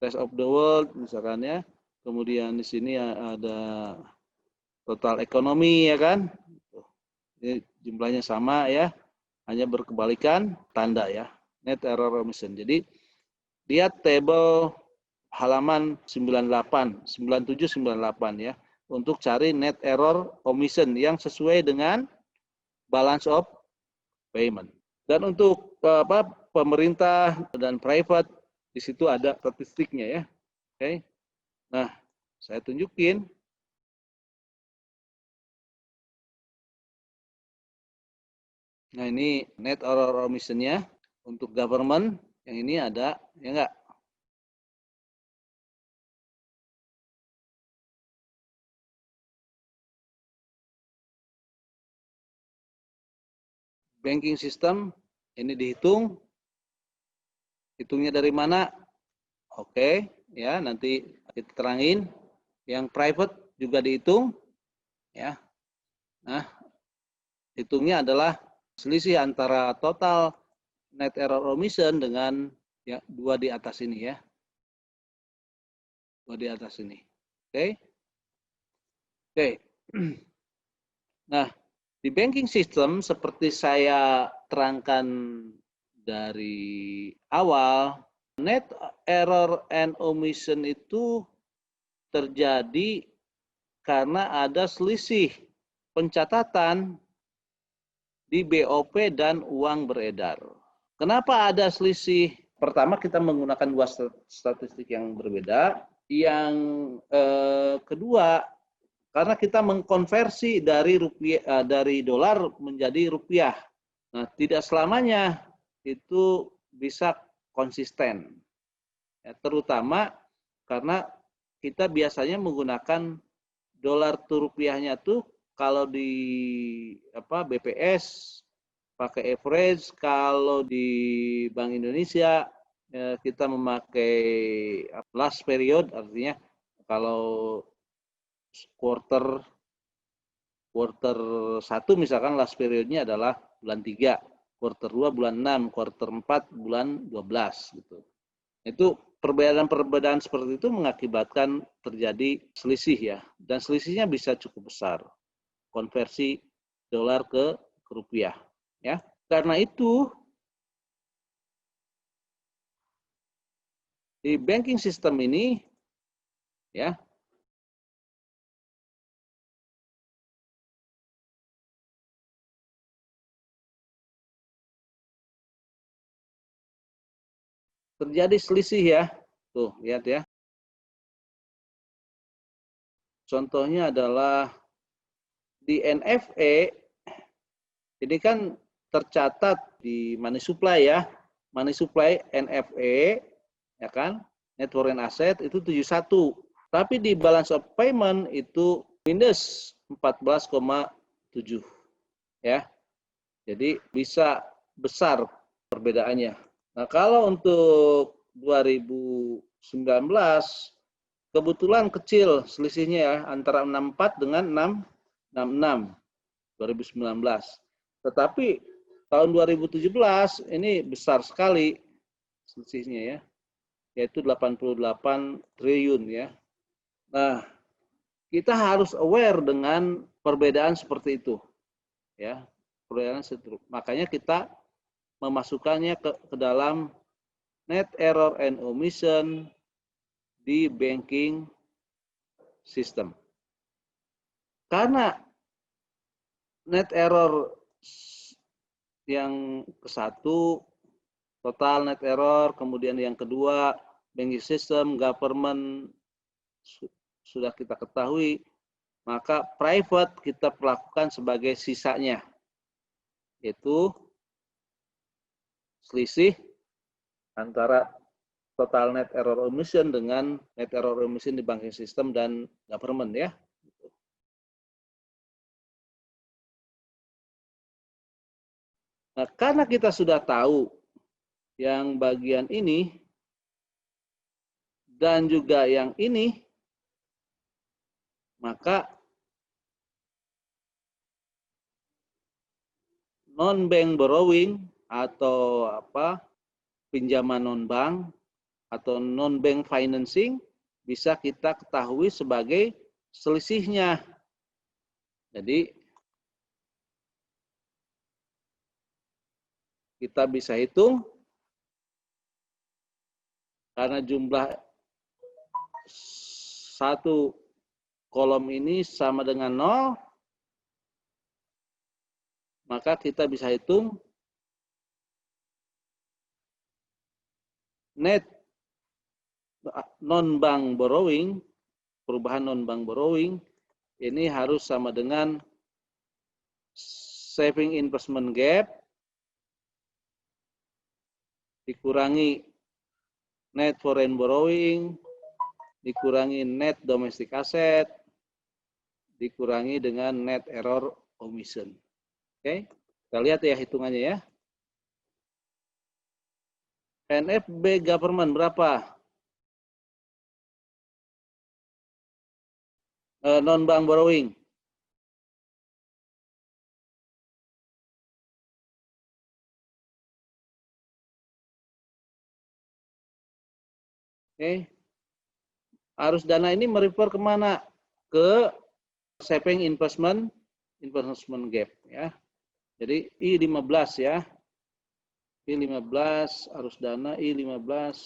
Rest of the world misalkan ya. Kemudian di sini ada total ekonomi ya kan. Ini jumlahnya sama ya. Hanya berkebalikan tanda ya. Net error omission. Jadi lihat tabel halaman 98, 97, 98 ya. Untuk cari net error omission yang sesuai dengan balance of payment. Dan untuk pemerintah dan private di situ ada statistiknya ya. Oke. Nah, saya tunjukin. Nah, ini net error omission-nya untuk government. Yang ini ada, ya enggak? Banking system ini dihitung. Hitungnya dari mana? Oke, ya nanti kita terangin. Yang private juga dihitung, ya. Nah, hitungnya adalah selisih antara total net error omission dengan ya dua di atas ini ya. Dua di atas ini. Oke. Oke. Nah, di banking system seperti saya terangkan dari awal, net error and omission itu terjadi karena ada selisih pencatatan di BOP dan uang beredar. Kenapa ada selisih? Pertama, kita menggunakan dua statistik yang berbeda. Yang kedua, karena kita mengkonversi dari rupiah, dari dolar menjadi rupiah. Nah, tidak selamanya itu bisa konsisten. Ya, terutama karena kita biasanya menggunakan dolar to rupiahnya tuh kalau di BPS pakai average, kalau di Bank Indonesia kita memakai last period, artinya kalau quarter 1 misalkan last periodnya adalah bulan 3, quarter 2 bulan 6, quarter 4 bulan 12 gitu. Itu perbedaan-perbedaan seperti itu mengakibatkan terjadi selisih ya, dan selisihnya bisa cukup besar. Konversi dolar ke rupiah ya. Karena itu di banking system ini ya terjadi selisih ya. Tuh, lihat ya. Contohnya adalah di NFE, ini kan tercatat di money supply ya. Money supply NFE, ya kan, net foreign asset itu 71. Tapi di balance of payment itu minus 14,7. Ya. Jadi bisa besar perbedaannya. Nah, kalau untuk 2019 kebetulan kecil selisihnya ya, antara 64 dengan 666 2019. Tetapi tahun 2017 ini besar sekali selisihnya ya, yaitu 88 triliun ya. Nah, kita harus aware dengan perbedaan seperti itu ya. Perbedaan seperti itu. Makanya kita memasukkannya ke dalam net error and omission di banking system. Karena net error yang ke-1 total net error, kemudian yang kedua banking system, government sudah kita ketahui, maka private kita perlakukan sebagai sisanya, yaitu selisih antara total net error omission dengan net error omission di banking system dan government ya. Nah, karena kita sudah tahu yang bagian ini dan juga yang ini, maka non-bank borrowing atau pinjaman non-bank atau non-bank financing bisa kita ketahui sebagai selisihnya. Jadi kita bisa hitung karena jumlah satu kolom ini sama dengan 0, maka kita bisa hitung net non-bank borrowing, perubahan non-bank borrowing, ini harus sama dengan saving investment gap dikurangi net foreign borrowing, dikurangi net domestic asset, dikurangi dengan net error omission. Oke, kita lihat ya hitungannya ya. NFB government berapa? Non-bank borrowing. Oke. Arus dana ini merefer kemana? Ke saving investment gap ya. Jadi I15 ya. I15 arus dana I15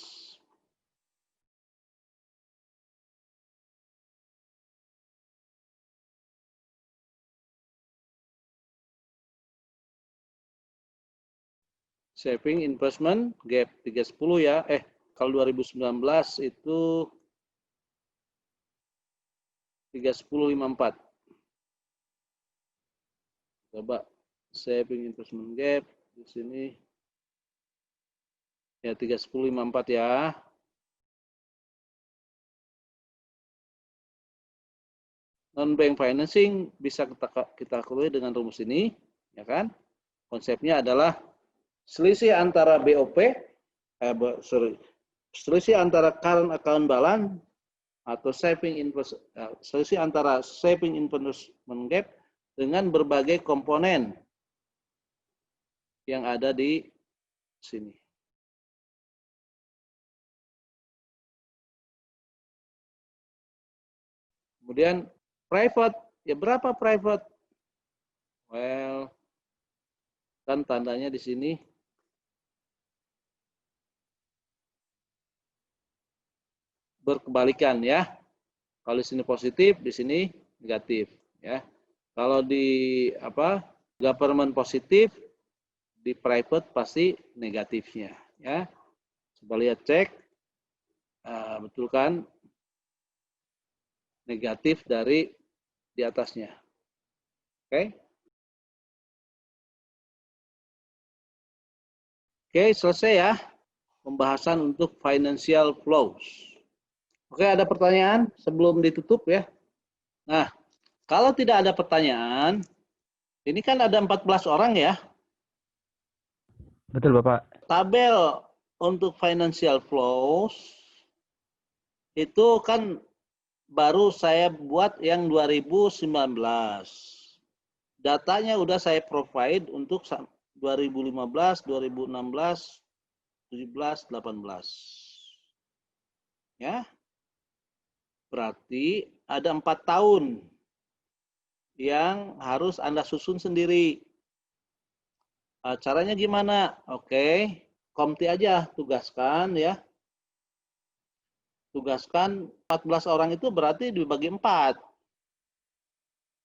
saving investment gap 310 ya. Kalau 2019 itu 3054. Coba saving investment gap di sini ya 3054 ya. Non-bank financing bisa kita keluar dengan rumus ini, ya kan? Konsepnya adalah selisih antara BOP, selisih antara current account balance atau selisih antara saving investment gap dengan berbagai komponen yang ada di sini. Kemudian private, ya berapa private? Well, kan tandanya di sini berkebalikan ya. Kalau di sini positif, di sini negatif ya. Kalau di government positif, di private pasti negatifnya ya. Coba lihat cek, betul kan? Negatif dari di atasnya. Oke. Oke, selesai ya pembahasan untuk financial flows. Oke, ada pertanyaan sebelum ditutup ya? Nah, kalau tidak ada pertanyaan, ini kan ada 14 orang ya. Betul, Bapak. Tabel untuk financial flows itu kan baru saya buat yang 2019. Datanya udah saya provide untuk 2015, 2016, 17, 18. Ya. Berarti ada 4 tahun yang harus Anda susun sendiri. Caranya gimana? Oke, Komti aja tugaskan ya. Tugaskan 14 orang itu berarti dibagi 4.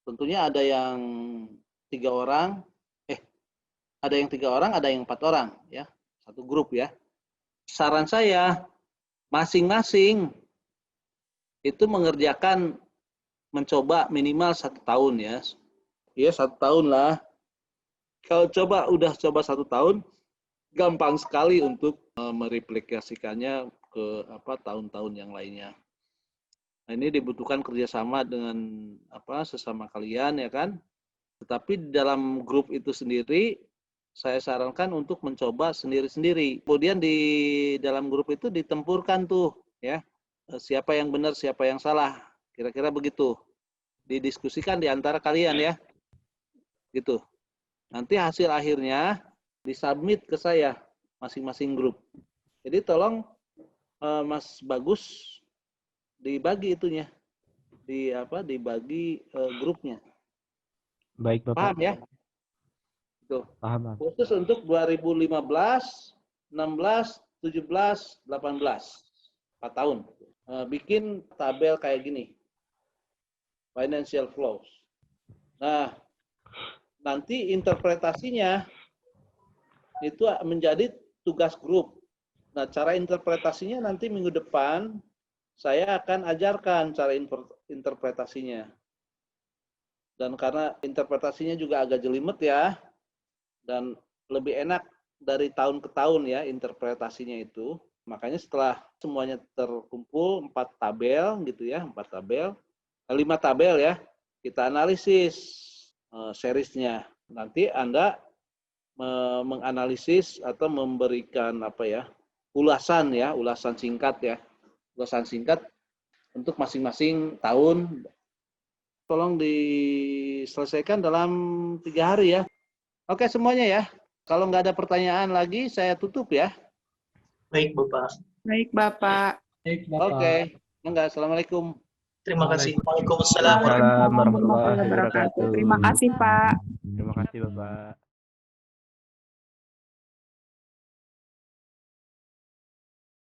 Tentunya ada yang 3 orang, ada yang 3 orang, ada yang 4 orang ya. Satu grup ya. Saran saya, masing-masing itu mengerjakan mencoba minimal 1 tahun ya. Ya 1 tahun lah. Kalau udah coba 1 tahun, gampang sekali untuk mereplikasikannya ke tahun-tahun yang lainnya. Nah, ini dibutuhkan kerjasama dengan sesama kalian ya kan. Tetapi di dalam grup itu sendiri, saya sarankan untuk mencoba sendiri-sendiri. Kemudian di dalam grup itu ditempurkan tuh ya, siapa yang benar, siapa yang salah. Kira-kira begitu. Didiskusikan di antara kalian ya. Gitu. Nanti hasil akhirnya disubmit ke saya masing-masing grup. Jadi tolong Mas Bagus dibagi itunya. Dibagi grupnya. Baik, Bapak. Paham ya? Itu. Paham. Khusus untuk 2015, 16, 17, 18. 4 tahun. Bikin tabel kayak gini. Financial flows. Nah, nanti interpretasinya itu menjadi tugas grup. Nah, cara interpretasinya nanti minggu depan saya akan ajarkan cara interpretasinya. Dan karena interpretasinya juga agak jelimet ya, dan lebih enak dari tahun ke tahun ya interpretasinya itu. Makanya setelah semuanya terkumpul 4 tabel gitu ya, 4 tabel, 5 tabel ya, kita analisis seriesnya. Nanti Anda menganalisis atau memberikan ulasan singkat untuk masing-masing tahun. Tolong diselesaikan dalam 3 hari ya. Oke semuanya ya. Kalau nggak ada pertanyaan lagi, saya tutup ya. Baik, Bapak. Baik, Bapak. Oke. Enggak, assalamualaikum. Terima kasih. Waalaikumsalam. Waalaikumsalam warahmatullahi wabarakatuh. Terima kasih, Pak. Terima kasih, Bapak.